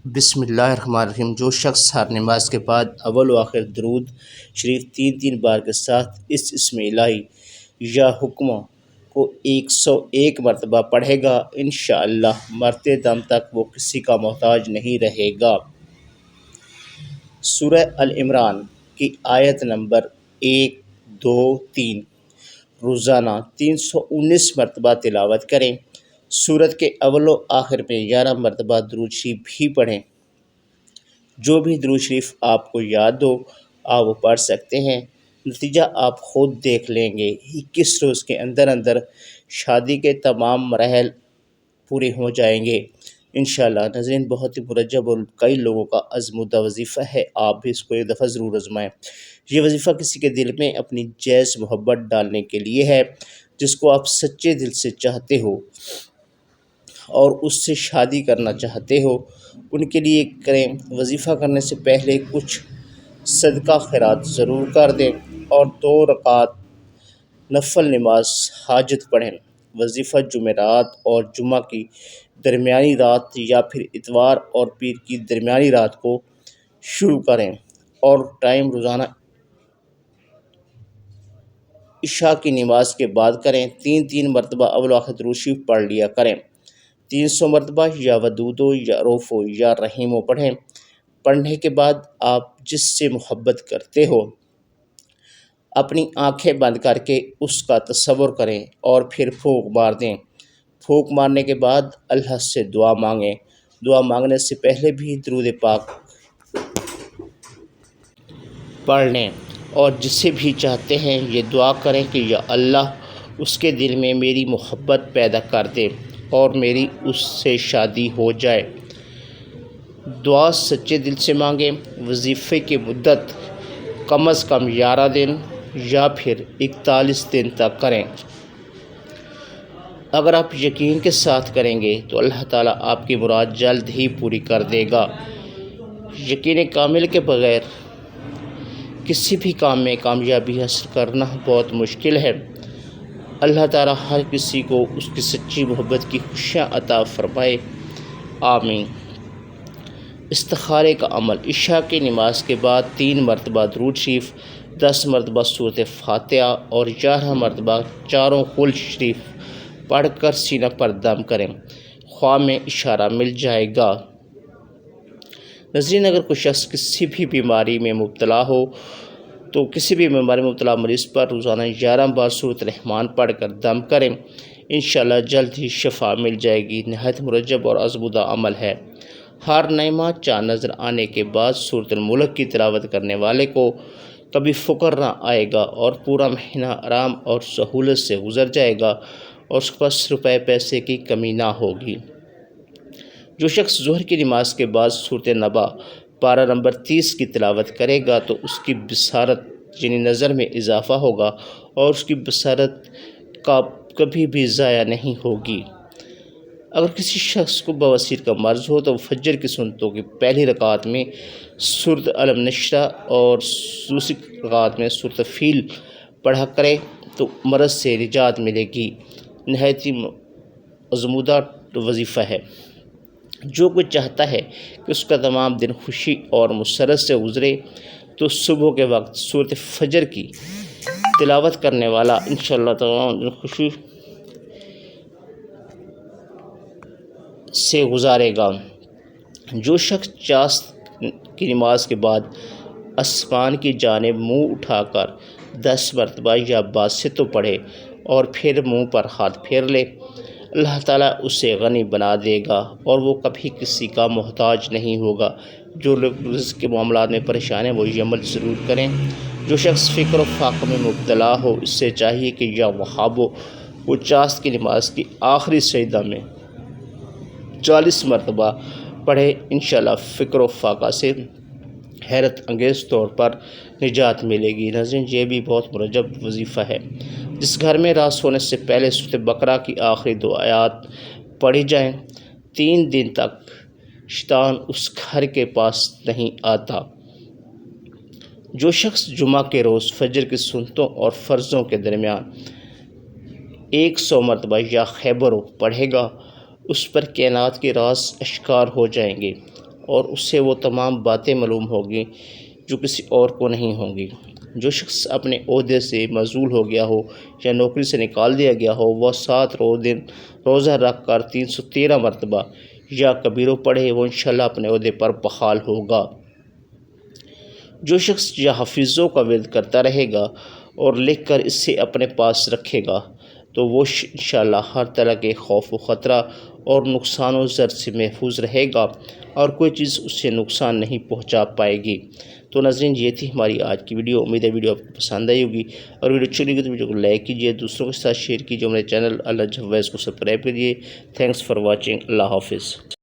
بسم اللہ الرحمن الرحیم۔ جو شخص ہر نماز کے بعد اول و آخر درود شریف تین بار کے ساتھ اس اسم الہی یا حکمہ کو 101 مرتبہ پڑھے گا، انشاءاللہ مرتے دم تک وہ کسی کا محتاج نہیں رہے گا۔ سورہ ال عمران کی آیت نمبر 1، 2، 3 روزانہ 319 مرتبہ تلاوت کریں۔ سورت کے اول و آخر میں 11 مرتبہ درود شریف بھی پڑھیں۔ جو بھی درود شریف آپ کو یاد ہو آپ وہ پڑھ سکتے ہیں، نتیجہ آپ خود دیکھ لیں گے۔ 21 روز کے اندر شادی کے تمام مراحل پورے ہو جائیں گے انشاءاللہ۔ ناظرین، بہت ہی مرجب اور کئی لوگوں کا آزمودہ وظیفہ ہے، آپ بھی اس کو ایک دفعہ ضرور آزمائیں۔ یہ وظیفہ کسی کے دل میں اپنی جیز محبت ڈالنے کے لیے ہے، جس کو آپ سچے دل سے چاہتے ہو اور اس سے شادی کرنا چاہتے ہو، ان کے لیے کریں۔ وظیفہ کرنے سے پہلے کچھ صدقہ خیرات ضرور کر دیں اور 2 رکعت نفل نماز حاجت پڑھیں۔ وظیفہ جمعرات اور جمعہ کی درمیانی رات یا پھر اتوار اور پیر کی درمیانی رات کو شروع کریں اور ٹائم روزانہ عشاء کی نماز کے بعد کریں۔ 3 مرتبہ اول و آخر درود شریف پڑھ لیا کریں۔ 300 مرتبہ یا ودودو یا روفو یا رحیمو پڑھیں۔ پڑھنے کے بعد آپ جس سے محبت کرتے ہو اپنی آنکھیں بند کر کے اس کا تصور کریں اور پھر پھونک مار دیں۔ پھونک مارنے کے بعد اللہ سے دعا مانگیں۔ دعا مانگنے سے پہلے بھی درود پاک پڑھ لیں اور جسے بھی چاہتے ہیں یہ دعا کریں کہ یا اللہ اس کے دل میں میری محبت پیدا کر دے اور میری اس سے شادی ہو جائے۔ دعا سچے دل سے مانگیں۔ وظیفے کی مدت کم از کم 11 دن یا پھر 41 دن تک کریں۔ اگر آپ یقین کے ساتھ کریں گے تو اللہ تعالیٰ آپ کی مراد جلد ہی پوری کر دے گا۔ یقین کامل کے بغیر کسی بھی کام میں کامیابی حاصل کرنا بہت مشکل ہے۔ اللہ تعالیٰ ہر کسی کو اس کی سچی محبت کی خوشیاں عطا فرمائے، آمین۔ استخارے کا عمل: عشاء کی نماز کے بعد 3 مرتبہ درود شریف، 10 مرتبہ سورۃ فاتحہ اور 11 مرتبہ چاروں قل شریف پڑھ کر سینہ پر دم کریں، خواہ میں اشارہ مل جائے گا۔ ناظرین، اگر کوئی شخص کسی بھی بیماری میں مبتلا ہو تو کسی بھی بیماری میں مبتلا مریض پر روزانہ 11 بار سورۃ الرحمن پڑھ کر دم کریں، انشاءاللہ جلد ہی شفا مل جائے گی۔ نہایت مرجب اور آزمودہ عمل ہے۔ ہر نئے ماہ چاند نظر آنے کے بعد سورۃ الملک کی تلاوت کرنے والے کو کبھی فقر نہ آئے گا اور پورا مہینہ آرام اور سہولت سے گزر جائے گا اور اس کے پاس روپے پیسے کی کمی نہ ہوگی۔ جو شخص ظہر کی نماز کے بعد سورۃ نبا پارہ نمبر 30 کی تلاوت کرے گا تو اس کی بصارت یعنی نظر میں اضافہ ہوگا اور اس کی بصارت کبھی بھی ضائع نہیں ہوگی۔ اگر کسی شخص کو بواسیر کا مرض ہو تو فجر کی سنتوں کی پہلی رکعت میں سورۃ علم نشرہ اور دوسری رکعت میں سورۃ فیل پڑھا کرے تو مرض سے نجات ملے گی۔ نہایت ہی آزمودہ وظیفہ ہے۔ جو کوئی چاہتا ہے کہ اس کا تمام دن خوشی اور مسرت سے گزرے تو صبح کے وقت سورۃ فجر کی تلاوت کرنے والا انشاءاللہ تمام دن خوشی سے گزارے گا۔ جو شخص چاشت کی نماز کے بعد آسمان کی جانب منہ اٹھا کر 10 مرتبہ یا باسطو پڑھے اور پھر منہ پر ہاتھ پھیر لے، اللہ تعالیٰ اسے غنی بنا دے گا اور وہ کبھی کسی کا محتاج نہیں ہوگا۔ جو لوگ رزق کے معاملات میں پریشان ہیں وہ یہ عمل ضرور کریں۔ جو شخص فکر و فاقہ میں مبتلا ہو اس سے چاہیے کہ یا وہابو وہ چاشت کی نماز کی آخری سجدہ میں 40 مرتبہ پڑھے، انشاءاللہ فکر و فاقہ سے حیرت انگیز طور پر نجات ملے گی۔ ناظرین، یہ بھی بہت مرجب وظیفہ ہے۔ جس گھر میں رات سونے سے پہلے سورۃ بقرہ کی آخری 2 آیات پڑھی جائیں 3 دن تک شیطان اس گھر کے پاس نہیں آتا۔ جو شخص جمعہ کے روز فجر کی سنتوں اور فرضوں کے درمیان 100 مرتبہ یا خیبرو پڑھے گا اس پر کائنات کے راز اشکار ہو جائیں گے اور اس سے وہ تمام باتیں معلوم ہوگی جو کسی اور کو نہیں ہوں گی۔ جو شخص اپنے عہدے سے معزول ہو گیا ہو یا نوکری سے نکال دیا گیا ہو، وہ 7 روزہ رکھ کر 313 مرتبہ یا کبیرو پڑھے، وہ انشاءاللہ اپنے عہدے پر بحال ہوگا۔ جو شخص یا حفیظوں کا ورد کرتا رہے گا اور لکھ کر اسے اپنے پاس رکھے گا تو وہ انشاءاللہ ہر طرح کے خوف و خطرہ اور نقصان و ضر سے محفوظ رہے گا اور کوئی چیز اسے نقصان نہیں پہنچا پائے گی۔ تو ناظرین، یہ تھی ہماری آج کی ویڈیو۔ امید ہے ویڈیو آپ کو پسند آئی ہوگی، اور ویڈیو اچھی لگی تو ویڈیو کو لائک کیجیے، دوسروں کے ساتھ شیئر کیجیے، ہمارے چینل الحج حفیظ کو سبسکرائب کیجیے۔ Thanks for watching. اللہ حافظ۔